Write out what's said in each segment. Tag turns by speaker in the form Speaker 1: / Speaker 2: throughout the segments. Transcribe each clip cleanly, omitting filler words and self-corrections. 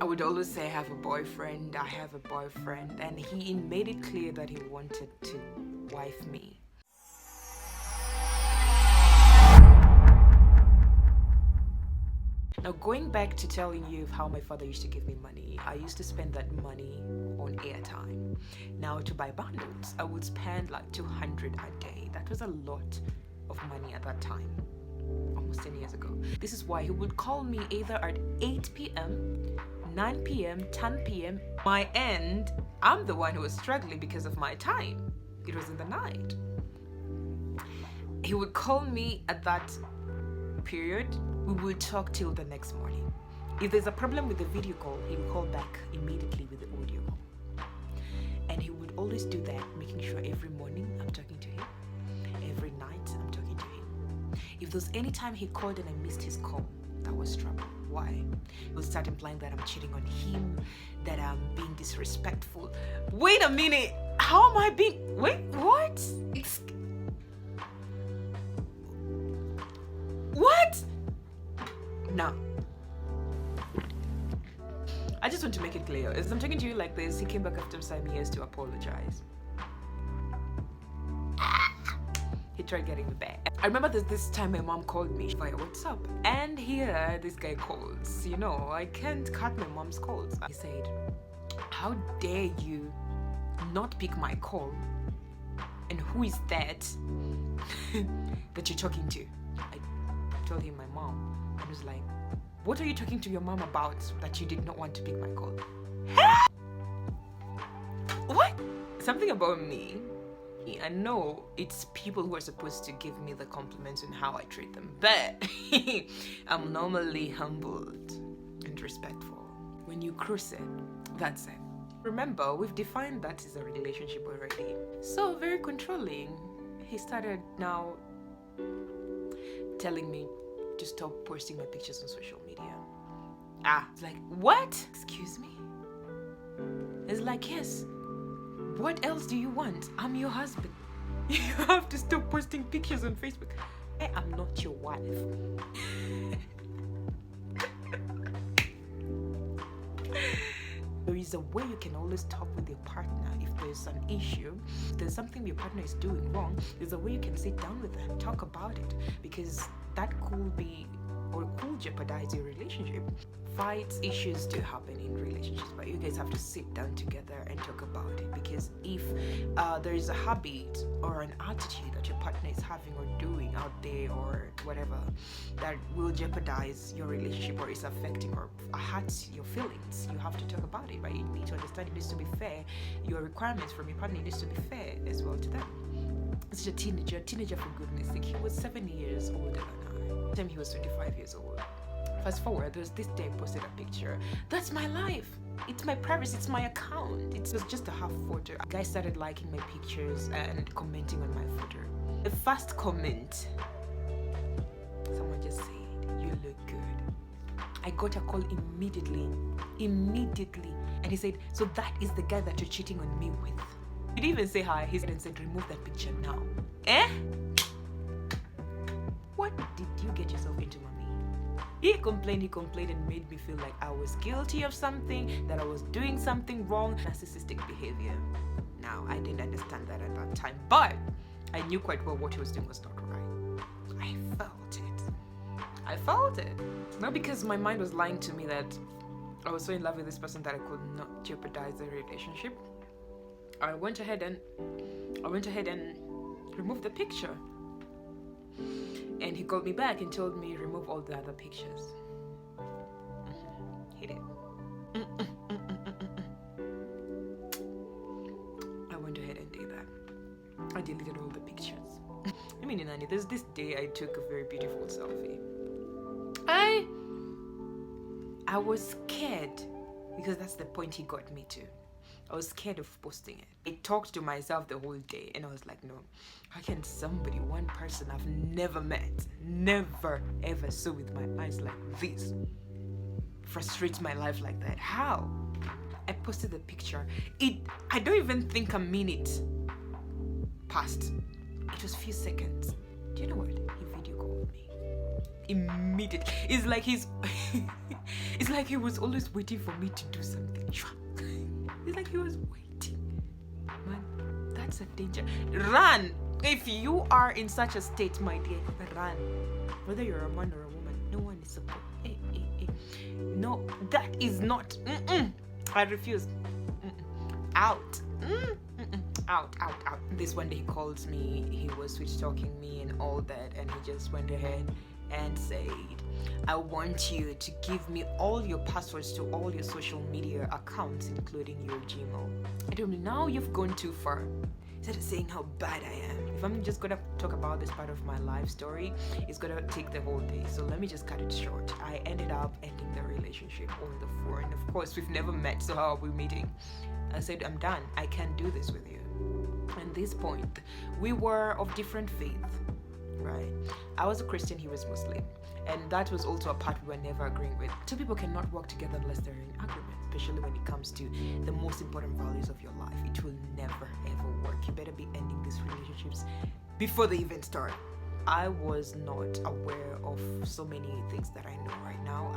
Speaker 1: I would always say I have a boyfriend, and he made it clear that he wanted to wife me. Now, going back to telling you how my father used to give me money, I used to spend that money on airtime. Now, to buy bundles, I would spend like 200 a day. That was a lot of money at that time, almost 10 years ago. This is why he would call me either at 8 p.m., 9 p.m., 10 p.m. My end, I'm the one who was struggling because of my time. It was in the night. He would call me at that period. We would talk till the next morning. If there's a problem with the video call, he would call back immediately with the audio call. And he would always do that, making sure every morning I'm talking to him, every night I'm talking to him. If there's any time he called and I missed his call, that was trouble. Why? He would start implying that I'm cheating on him, that I'm being disrespectful. Wait a minute, how am I being, wait, what? What? Now, I just want to make it clear. As I'm talking to you like this, he came back after some years to apologize. He tried getting me back. I remember this time my mom called me via WhatsApp, and here this guy calls. You know, I can't cut my mom's calls. He said, "How dare you not pick my call? And who is that that you're talking to?" I told him my mom. I was like, "What are you talking to your mom about that you did not want to pick my call?" What? Something about me. I know it's people who are supposed to give me the compliments on how I treat them, but I'm normally humbled and respectful. When you cruise it, that's it. Remember, we've defined that as a relationship already. So very controlling. He started now telling me to stop posting my pictures on social media. It's like, what? Excuse me? It's like, yes. What else do you want? I'm your husband. You have to stop posting pictures on Facebook. I am not your wife. There is a way you can always talk with your partner if there's an issue, if there's something your partner is doing wrong. There's a way you can sit down with them, talk about it, because that could be or could jeopardize your relationship. Fights, issues do happen in relationships, but you guys have to sit down together and talk about it, because if there is a habit or an attitude that your partner is having or doing out there or whatever that will jeopardize your relationship or is affecting or hurts your feelings, you have to talk about it, right? You need to understand it needs to be fair. Your requirements from your partner needs to be fair as well to them. It's a teenager for goodness sake. He was 7 years older than I. At the time he was 25 years old. Fast forward, there was this day I posted a picture. That's my life. It's my privacy. It's my account. It was just a half photo. A guy started liking my pictures and commenting on my photo. The first comment, someone just said, "You look good." I got a call immediately. And he said, "So that is the guy that you're cheating on me with?" He didn't even say hi. He said, "Remove that picture now." What did you get yourself into, mommy? He complained and made me feel like I was guilty of something, that I was doing something wrong. Narcissistic behavior. Now, I didn't understand that at that time, but I knew quite well what he was doing was not right. I felt it. Not because my mind was lying to me that I was so in love with this person that I could not jeopardize the relationship. I went ahead and removed the picture. And he called me back and told me remove all the other pictures. He did. I went ahead and did that. I deleted all the pictures. I mean, Nani, there's this day I took a very beautiful selfie. I was scared, because that's the point he got me to. I was scared of posting it. I talked to myself the whole day and I was like, no, how can somebody, one person I've never met, never ever saw with my eyes like this, frustrate my life like that? How? I posted the picture. I don't even think a minute passed. It was few seconds. Do you know what? He video called me. immediately. It's like it's like he was always waiting for me to do something. It's like he was waiting. Man, that's a danger. Run! If you are in such a state, my dear, run. Whether you're a man or a woman, no one is supposed. No, that is not. I refuse. Out. Out. This one day he calls me, he was switch talking me and all that, and he just went ahead and said, I want you to give me all your passwords to all your social media accounts, including your Gmail. I told him, now you've gone too far. He started saying how bad I am. If I'm just gonna talk about this part of my life story, it's gonna take the whole day. So let me just cut it short. I ended up ending the relationship on the phone. And of course, we've never met, so how are we meeting? I said, I'm done. I can't do this with you. At this point, we were of different faith, right? I was a Christian, he was Muslim. And that was also a part we were never agreeing with. Two people cannot work together unless they're in agreement, especially when it comes to the most important values of your life. It will never ever work. You better be ending these relationships before they even start. I was not aware of so many things that I know right now.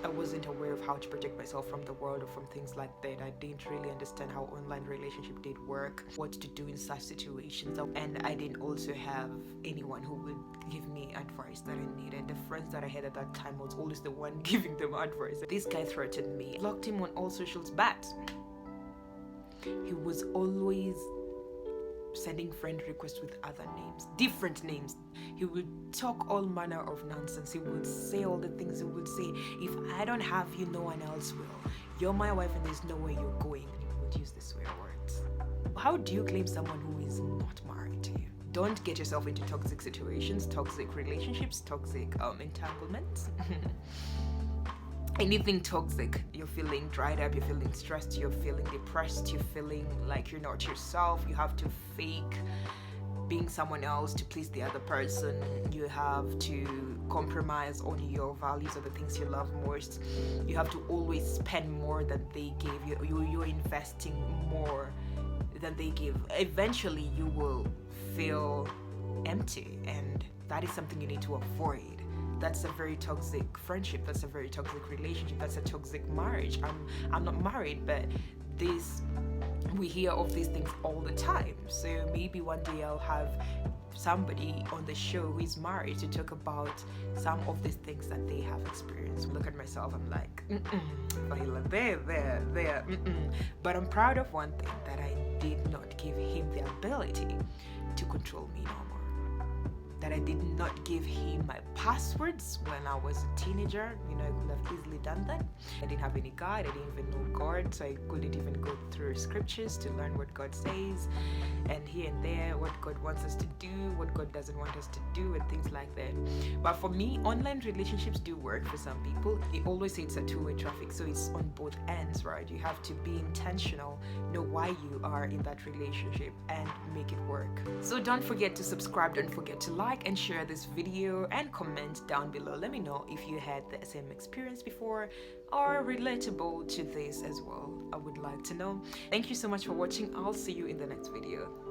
Speaker 1: I wasn't aware of how to protect myself from the world or from things like that. I didn't really understand how online relationship did work, what to do in such situations, and I didn't also have anyone who would give me advice that I needed. The friends that I had at that time was always the one giving them advice. This guy threatened me, blocked him on all socials, but he was always sending friend requests with other names, different names. He would talk all manner of nonsense. He would say all the things. He would say, if I don't have you, no one else will. You're my wife and there's nowhere you're going. And he would use the swear words. How do you claim someone who is not married to you? Don't get yourself into toxic situations, toxic relationships, toxic entanglements. Anything toxic, you're feeling dried up, you're feeling stressed, you're feeling depressed, you're feeling like you're not yourself, you have to fake being someone else to please the other person, you have to compromise on your values or the things you love most, you have to always spend more than they gave you, you're investing more than they give. Eventually you will feel empty, and that is something you need to avoid. That's a very toxic friendship, that's a very toxic relationship, that's a toxic marriage. I'm not married, but we hear of these things all the time. So maybe one day I'll have somebody on the show who is married to talk about some of these things that they have experienced. Look at myself, I'm like, there. But I'm proud of one thing, that I did not give him the ability to control me no more. That I did not give him my passwords when I was a teenager. I could have easily done that. I didn't have any guide, I didn't even know God, so I couldn't even go through scriptures to learn what God says, and here and there, what God wants us to do, what God doesn't want us to do, and things like that. But for me, online relationships do work for some people. It always say it's a two-way traffic, so it's on both ends, right? You have to be intentional, know why you are in that relationship, and make it work. So don't forget to subscribe, don't forget to like and share this video, and comment down below. Let me know if you had the same experience before or relatable to this as well. I would like to know. Thank you so much for watching. I'll see you in the next video.